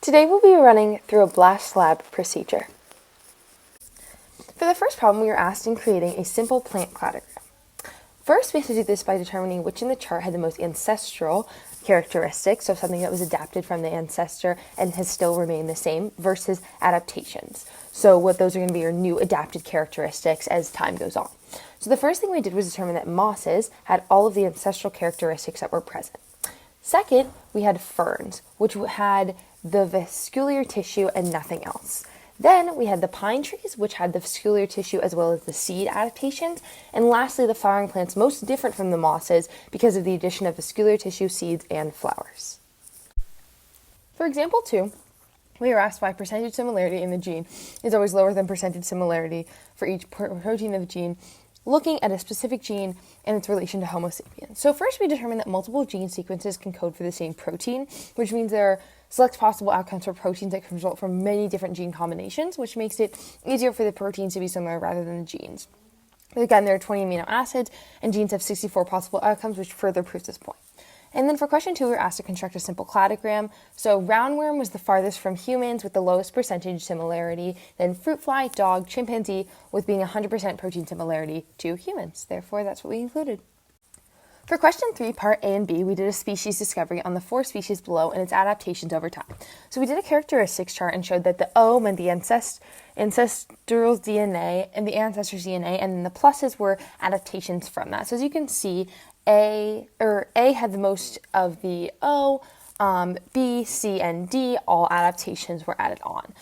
Today we'll be running through a BLAST lab procedure. For the first problem, we are asked in creating a simple plant cladogram. First, we have to do this by determining which in the chart had the most ancestral characteristics, so something that was adapted from the ancestor and has still remained the same, versus adaptations. So what those are going to be are new adapted characteristics as time goes on. So the first thing we did was determine that mosses had all of the ancestral characteristics that were present. Second, we had ferns, which had the vascular tissue and nothing else. Then we had the pine trees, which had the vascular tissue as well as the seed adaptations. And lastly, the flowering plants, most different from the mosses because of the addition of vascular tissue, seeds, and flowers. For example 2, we were asked why percentage similarity in the gene is always lower than percentage similarity for each protein of the gene, looking at a specific gene and its relation to Homo sapiens. So first we determined that multiple gene sequences can code for the same protein, which means there are select possible outcomes for proteins that can result from many different gene combinations, which makes it easier for the proteins to be similar rather than the genes. But again, there are 20 amino acids, and genes have 64 possible outcomes, which further proves this point. And then for question 2, we were asked to construct a simple cladogram. So roundworm was the farthest from humans with the lowest percentage similarity, then fruit fly, dog, chimpanzee, with being 100% protein similarity to humans. Therefore, that's what we included. For question 3, part A and B, we did a species discovery on the 4 species below and its adaptations over time. So we did a characteristics chart and showed that the O meant the ancestral DNA and the ancestor's DNA, and then the pluses were adaptations from that. So as you can see, A had the most of the O, B, C, and D, all adaptations were added on.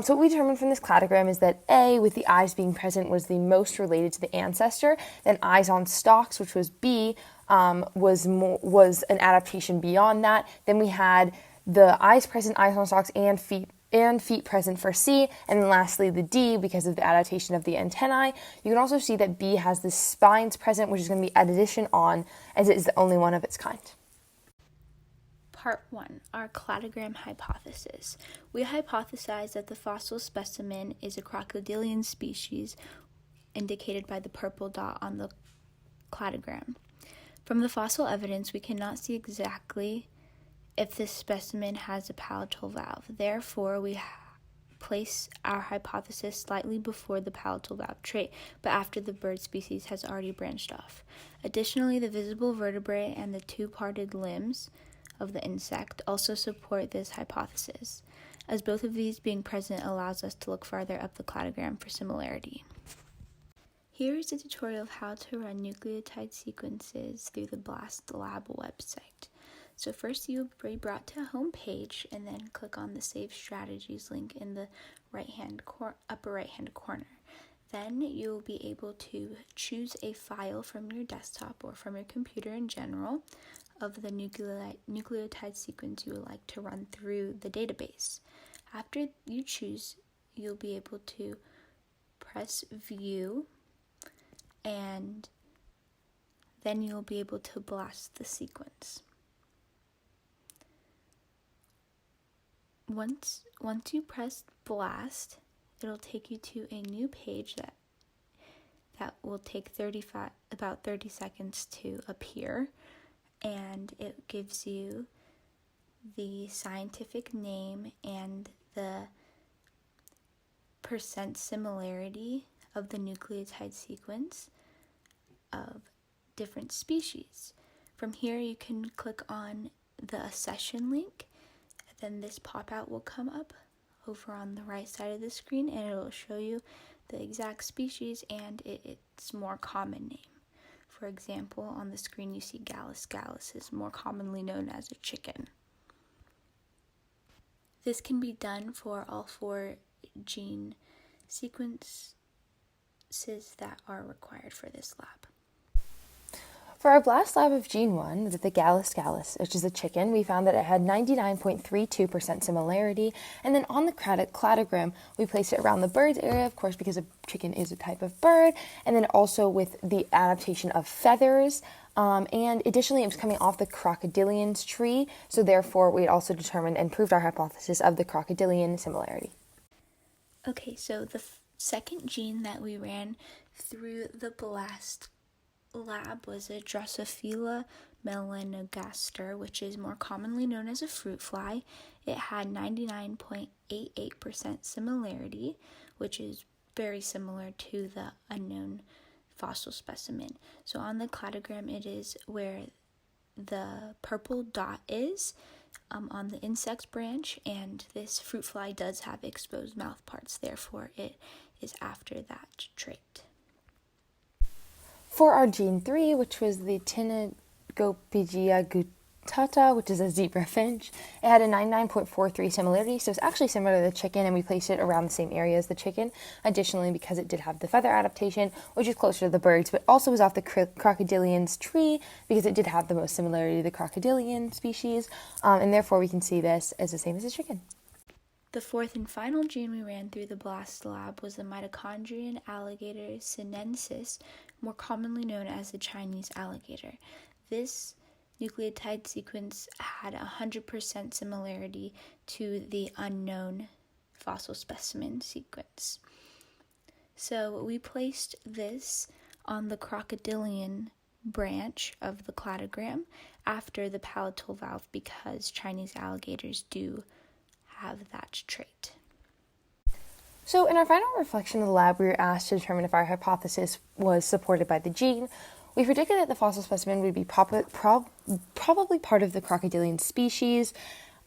So what we determined from this cladogram is that A, with the eyes being present, was the most related to the ancestor. Then eyes on stalks, which was B, was an adaptation beyond that. Then we had the eyes present, eyes on stalks, and feet present for C. And then lastly, the D, because of the adaptation of the antennae. You can also see that B has the spines present, which is going to be addition on, as it is the only one of its kind. Part 1, our cladogram hypothesis. We hypothesize that the fossil specimen is a crocodilian species, indicated by the purple dot on the cladogram. From the fossil evidence, we cannot see exactly if this specimen has a palatal valve. Therefore, we place our hypothesis slightly before the palatal valve trait, but after the bird species has already branched off. Additionally, the visible vertebrae and the 2 parted limbs of the insect also support this hypothesis, as both of these being present allows us to look farther up the cladogram for similarity. Here is a tutorial of how to run nucleotide sequences through the BLAST lab website. So first you will be brought to a home page and then click on the Save Strategies link in the upper right-hand corner. Then you'll be able to choose a file from your desktop or from your computer in general of the nucleotide sequence you would like to run through the database. After you choose, you'll be able to press View, and then you'll be able to blast the sequence. Once you press blast, it'll take you to a new page that will take about 30 seconds to appear, and it gives you the scientific name and the percent similarity of the nucleotide sequence of different species. From here, you can click on the accession link, and then this pop-out will come up over on the right side of the screen, and it will show you the exact species and its more common name. For example, on the screen you see gallus. Gallus is more commonly known as a chicken. This can be done for all 4 gene sequences that are required for this lab. For our BLAST lab of gene 1, the gallus, which is a chicken, we found that it had 99.32% similarity, and then on the cladogram, we placed it around the bird's area, of course, because a chicken is a type of bird, and then also with the adaptation of feathers, and additionally, it was coming off the crocodilian's tree, so therefore, we also determined and proved our hypothesis of the crocodilian similarity. Okay, so the second gene that we ran through the BLAST lab was a Drosophila melanogaster, which is more commonly known as a fruit fly. it had 99.88% similarity, which is very similar to the unknown fossil specimen. So on the cladogram, it is where the purple dot is on the insect's branch, and this fruit fly does have exposed mouth parts, therefore it is after that trait. For our gene 3, which was the Tinagopigia gutata, which is a zebra finch, it had a 99.43 similarity, so it's actually similar to the chicken, and we placed it around the same area as the chicken. Additionally, because it did have the feather adaptation, which is closer to the birds, but also was off the crocodilian's tree, because it did have the most similarity to the crocodilian species, and therefore we can see this as the same as the chicken. The fourth and final gene we ran through the BLAST lab was the mitochondrion alligator sinensis, more commonly known as the Chinese alligator. This nucleotide sequence had 100% similarity to the unknown fossil specimen sequence. So we placed this on the crocodilian branch of the cladogram after the palatal valve, because Chinese alligators do have that trait. So in our final reflection of the lab, we were asked to determine if our hypothesis was supported by the gene. We predicted that the fossil specimen would be probably part of the crocodilian species.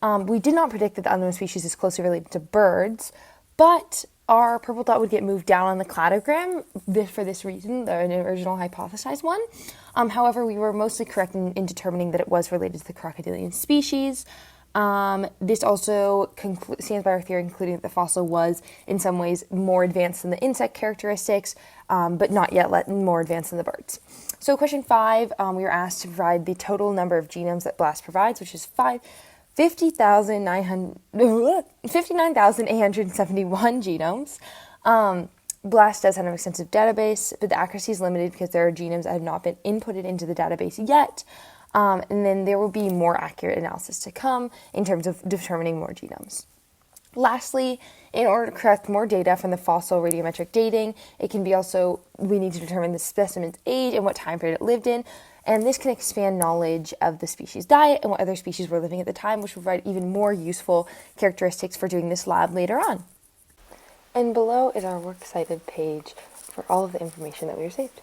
We did not predict that the unknown species is closely related to birds, but our purple dot would get moved down on the cladogram for this reason, the original hypothesized one. However, we were mostly correct in determining that it was related to the crocodilian species. This also stands by our theory, concluding that the fossil was, in some ways, more advanced than the insect characteristics, but not yet more advanced than the birds. So question 5, we were asked to provide the total number of genomes that BLAST provides, which is 59,871 genomes. BLAST does have an extensive database, but the accuracy is limited because there are genomes that have not been inputted into the database yet. And then there will be more accurate analysis to come in terms of determining more genomes. Lastly, in order to collect more data from the fossil radiometric dating, we need to determine the specimen's age and what time period it lived in, and this can expand knowledge of the species' diet and what other species were living at the time, which will provide even more useful characteristics for doing this lab later on. And below is our works cited page for all of the information that we received.